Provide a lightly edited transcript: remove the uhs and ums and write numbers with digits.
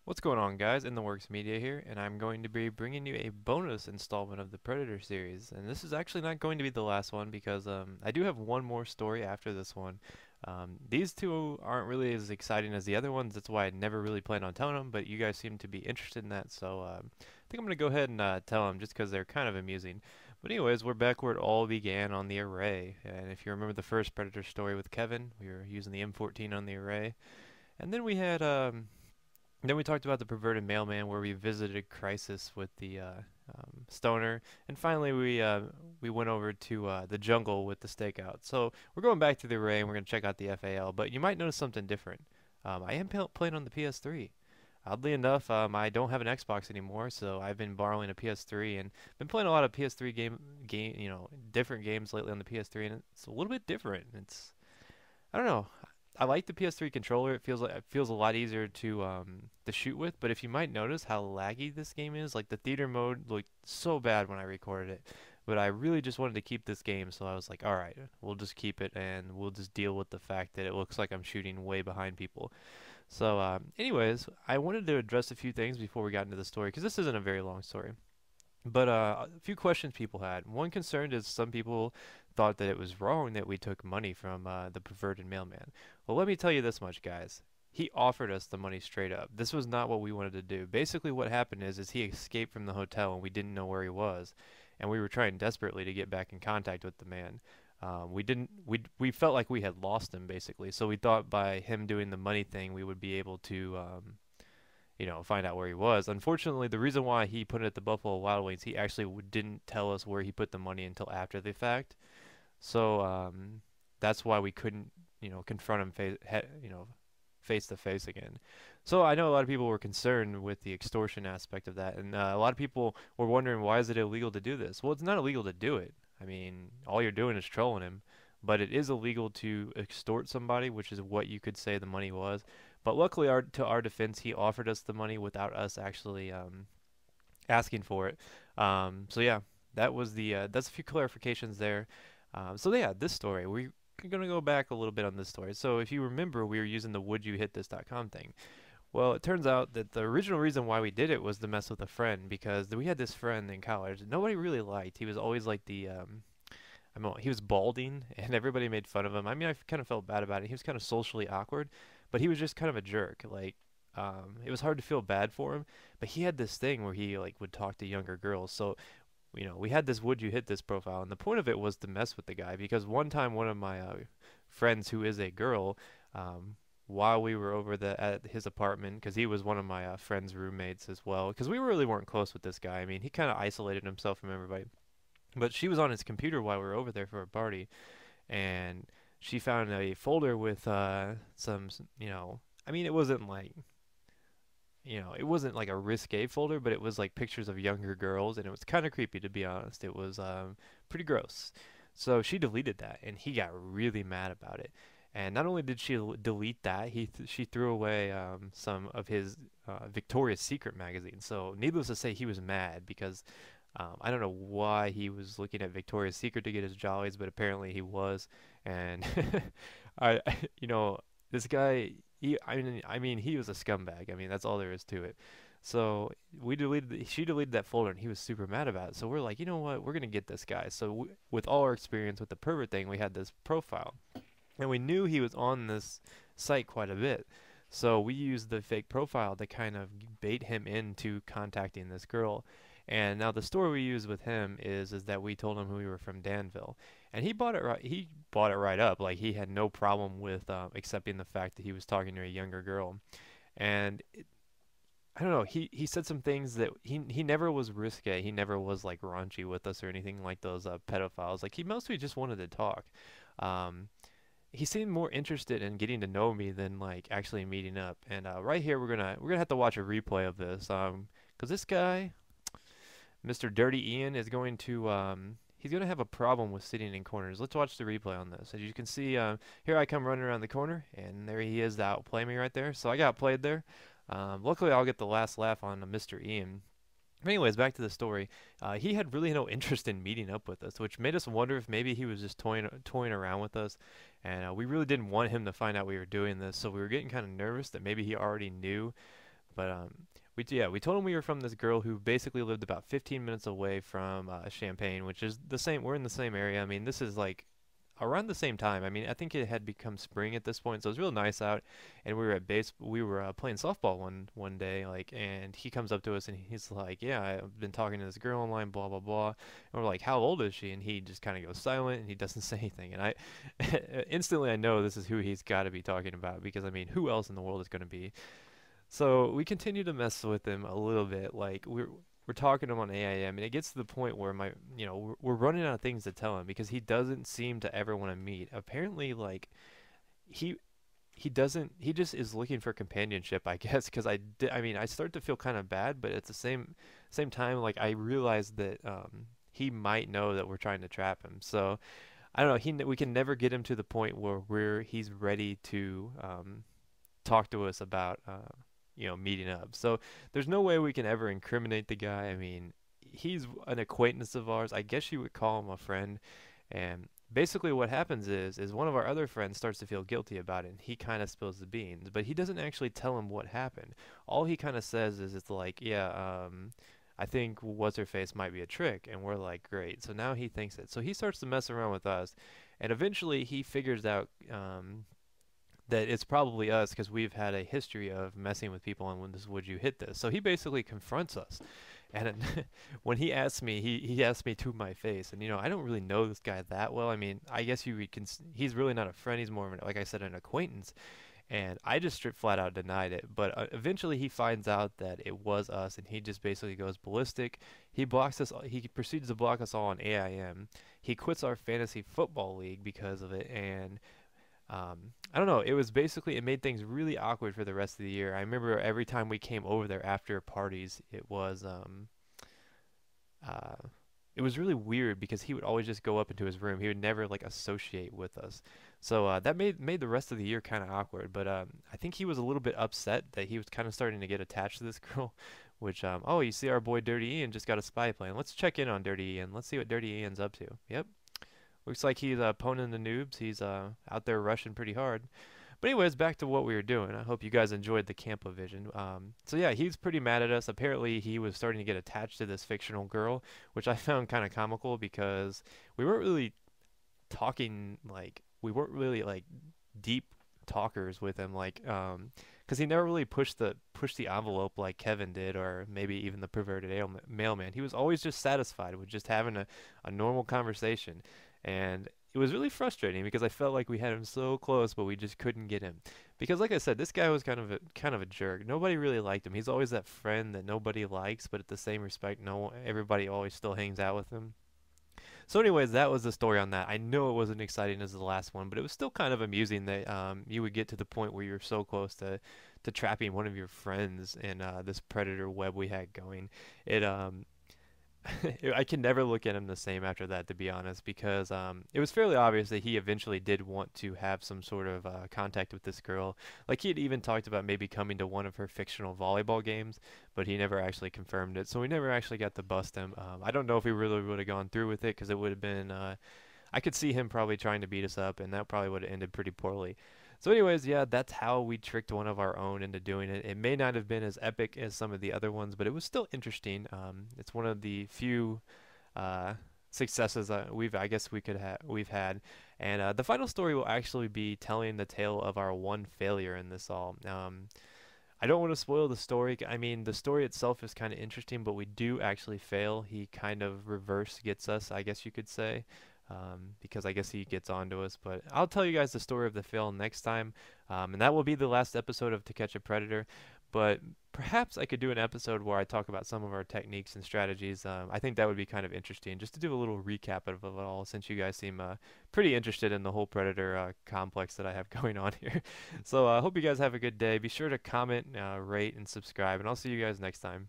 What's going on, guys? In the Works Media here, and I'm going to be bringing you a bonus installment of the Predator series. And this is actually not going to be the last one because I do have one more story after this one. These two aren't really as exciting as the other ones. That's why I never really planned on telling them, but you guys seem to be interested in that, so I think I'm going to go ahead and tell them just because they're kind of amusing. But anyways, we're back where it all began on the Array. And if you remember the first Predator story with Kevin, we were using the M14 on the Array. And then we talked about the perverted mailman, where we visited Crisis with the stoner, and finally we went over to the jungle with the stakeout. So we're going back to the array, and we're going to check out the FAL. But you might notice something different. I am playing on the PS3. Oddly enough, I don't have an Xbox anymore, so I've been borrowing a PS3 and been playing a lot of PS3 different games lately on the PS3, and it's a little bit different. I don't know. I like the PS3 controller. It feels a lot easier to shoot with. But if you might notice how laggy this game is, like the theater mode looked so bad when I recorded it. But I really just wanted to keep this game, so I was like, all right, we'll just keep it and we'll just deal with the fact that it looks like I'm shooting way behind people. So, anyways, I wanted to address a few things before we got into the story because this isn't a very long story. But a few questions people had. One concern is some people thought that it was wrong that we took money from the perverted mailman. Well, let me tell you this much, guys. He offered us the money straight up. This was not what we wanted to do. Basically, what happened is he escaped from the hotel and we didn't know where he was, and we were trying desperately to get back in contact with the man. We didn't. We felt like we had lost him basically. So we thought by him doing the money thing, we would be able to find out where he was. Unfortunately, the reason why he put it at the Buffalo Wild Wings, he actually didn't tell us where he put the money until after the fact. So that's why we couldn't, confront him face to face again. So I know a lot of people were concerned with the extortion aspect of that, and a lot of people were wondering why is it illegal to do this? Well, it's not illegal to do it. I mean, all you're doing is trolling him, but it is illegal to extort somebody, which is what you could say the money was. But luckily, to our defense, he offered us the money without us actually asking for it. So yeah, that's a few clarifications there. So yeah, this story we're gonna go back a little bit on this story. So if you remember, we were using the would-you-hit-this.com thing. Well, it turns out that the original reason why we did it was to mess with a friend because we had this friend in college that nobody really liked. He was always like he was balding and everybody made fun of him. I mean, I kind of felt bad about it. He was kind of socially awkward, but he was just kind of a jerk. It was hard to feel bad for him, but he had this thing where he like would talk to younger girls. So, we had this would you hit this profile, and the point of it was to mess with the guy because one time one of my friends who is a girl, while we were over at his apartment, because he was one of my friend's roommates as well, because we really weren't close with this guy. I mean, he kind of isolated himself from everybody. But she was on his computer while we were over there for a party, and she found a folder with I mean, it wasn't like a risque folder, but it was like pictures of younger girls, and it was kind of creepy to be honest. It was pretty gross. So she deleted that, and he got really mad about it. And not only did she delete that, she threw away some of his Victoria's Secret magazine. So needless to say, he was mad because I don't know why he was looking at Victoria's Secret to get his jollies, but apparently he was. And I, you know, this guy, I mean, he was a scumbag. I mean, that's all there is to it. So she deleted that folder, and he was super mad about it. So we're like, you know what? We're gonna get this guy. So with all our experience with the pervert thing, we had this profile, and we knew he was on this site quite a bit. So we used the fake profile to kind of bait him into contacting this girl. And now the story we used with him is that we told him we were from Danville, and he bought it right. He bought it right up. Like he had no problem with accepting the fact that he was talking to a younger girl. And I don't know. He said some things that he never was risque. He never was like raunchy with us or anything like those pedophiles. Like he mostly just wanted to talk. Um, he seemed more interested in getting to know me than like actually meeting up. And right here we're gonna have to watch a replay of this. 'Cause this guy, Mr. Dirty Ian, is going to he's going to have a problem with sitting in corners. Let's watch the replay on this. As you can see, here I come running around the corner, and there he is to outplay me right there. So I got played there. Luckily, I'll get the last laugh on Mr. Ian. But anyways, back to the story. He had really no interest in meeting up with us, which made us wonder if maybe he was just toying around with us, and we really didn't want him to find out we were doing this. So we were getting kind of nervous that maybe he already knew. But we told him we were from this girl who basically lived about 15 minutes away from Champaign, which is the same. We're in the same area. I mean, this is like around the same time. I mean, I think it had become spring at this point, so it was real nice out. And we were playing softball one day, like, and he comes up to us and he's like, "Yeah, I've been talking to this girl online, blah blah blah." And we're like, "How old is she?" And he just kind of goes silent and he doesn't say anything. And I instantly I know this is who he's got to be talking about because I mean, who else in the world is going to be? So we continue to mess with him a little bit. Like we're talking to him on AIM, and it gets to the point where we're running out of things to tell him because he doesn't seem to ever want to meet. Apparently, like he he just is looking for companionship, I guess. Because I mean, I start to feel kind of bad, but at the same time, like I realize that he might know that we're trying to trap him. So I don't know. We can never get him to the point where he's ready to talk to us about meeting up. So there's no way we can ever incriminate the guy. I mean, he's an acquaintance of ours. I guess you would call him a friend. And basically what happens is one of our other friends starts to feel guilty about it and he kind of spills the beans, but he doesn't actually tell him what happened. All he kind of says is it's like, yeah, I think what's her face might be a trick, and we're like, great. So now he thinks it. So he starts to mess around with us, and eventually he figures out that it's probably us because we've had a history of messing with people and when this would you hit this. So he basically confronts us. And when he asked me, he asked me to my face. And I don't really know this guy that well. I mean, I guess he's really not a friend. He's more of like I said, an acquaintance. And I just straight flat out denied it. But eventually he finds out that it was us, and he just basically goes ballistic. He blocks us. He proceeds to block us all on AIM. He quits our fantasy football league because of it, and I don't know. It was basically it made things really awkward for the rest of the year. I remember every time we came over there after parties, uh, it was really weird because he would always just go up into his room. He would never like associate with us. So that made the rest of the year kind of awkward. But I think he was a little bit upset that he was kind of starting to get attached to this girl. Which oh, you see our boy Dirty Ian just got a spy plane. Let's check in on Dirty Ian. Let's see what Dirty Ian's up to. Yep. Looks like he's poning the noobs. He's out there rushing pretty hard. But anyways, back to what we were doing. I hope you guys enjoyed the Campo Vision. So yeah, he's pretty mad at us. Apparently, he was starting to get attached to this fictional girl, which I found kind of comical because we weren't really talking like we weren't really like deep talkers with him, like because he never really pushed the envelope like Kevin did, or maybe even the perverted mailman. He was always just satisfied with just having a normal conversation. And it was really frustrating because I felt like we had him so close, but we just couldn't get him. Because, like I said, this guy was kind of a jerk. Nobody really liked him. He's always that friend that nobody likes, but at the same respect, everybody always still hangs out with him. So, anyways, that was the story on that. I know it wasn't exciting as the last one, but it was still kind of amusing that you would get to the point where you're so close to trapping one of your friends in this predator web we had going. It I can never look at him the same after that, to be honest, because it was fairly obvious that he eventually did want to have some sort of contact with this girl. Like, he had even talked about maybe coming to one of her fictional volleyball games, but he never actually confirmed it, so we never actually got to bust him. I don't know if we really would have gone through with it, because it would have been, I could see him probably trying to beat us up, and that probably would have ended pretty poorly. So anyways, yeah, that's how we tricked one of our own into doing it. It may not have been as epic as some of the other ones, but it was still interesting. It's one of the few successes I guess we've had. And the final story will actually be telling the tale of our one failure in this all. I don't want to spoil the story. I mean, the story itself is kind of interesting, but we do actually fail. He kind of reverse gets us, I guess you could say. Because I guess he gets on to us. But I'll tell you guys the story of the fail next time, and that will be the last episode of To Catch a Predator. But perhaps I could do an episode where I talk about some of our techniques and strategies. I think that would be kind of interesting, just to do a little recap of it all, since you guys seem pretty interested in the whole Predator complex that I have going on here. So I hope you guys have a good day. Be sure to comment, rate, and subscribe, and I'll see you guys next time.